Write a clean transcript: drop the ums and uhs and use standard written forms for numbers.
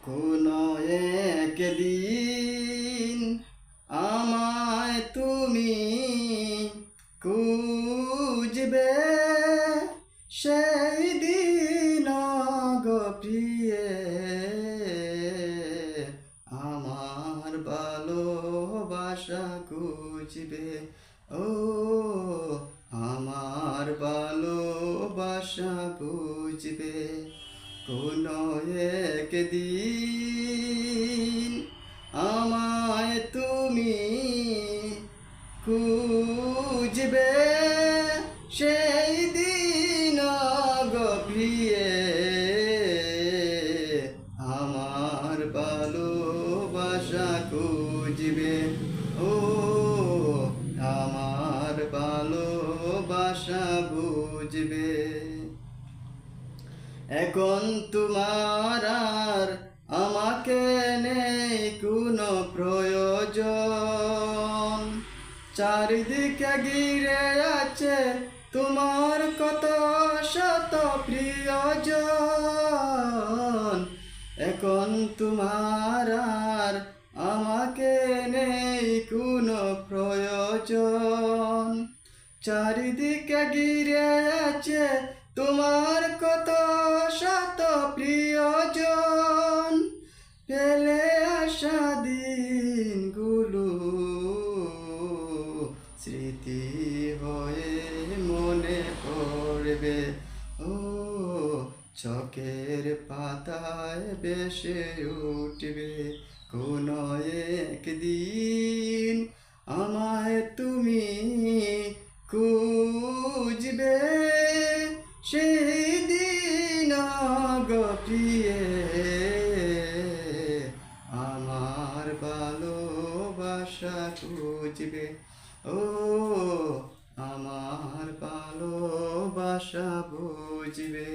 কোনো একদিন আমায় তুমি খুঁজবে, সেই দিন গো প্রিয়ে আমার ভালোবাসা খুঁজবে। ও আমার ভালোবাসা বুঝবে। কোনো একদিন আমায় তুমি খুঁজবে, সেই দিন গো প্রিয়ে আমার ভালোবাসা খুঁজবে। ও আমার ভালোবাসা বুঝবে। এখন তোমার আর আমাকে নেই কোনো প্রয়োজন, চারিদিকে ঘিরে আছে তোমার কত শত প্রিয়জন। এখন তোমার আর আমাকে নেই কোনো প্রয়োজন, চারিদিকে ঘিরে আছে তোমার কত শত প্রিয়জন। ফেলে আসা দিনগুলো স্মৃতি হয়ে মনে পড়বে। ও চোখের পাতায় ভেসে উঠবে। কোনো একদিন আমায় তুমি খুঁজবে, সেই দিন গো প্রিয়ে আমার ভালোবাসা খুঁজবে। ও আমার ভালোবাসা বুঝবে।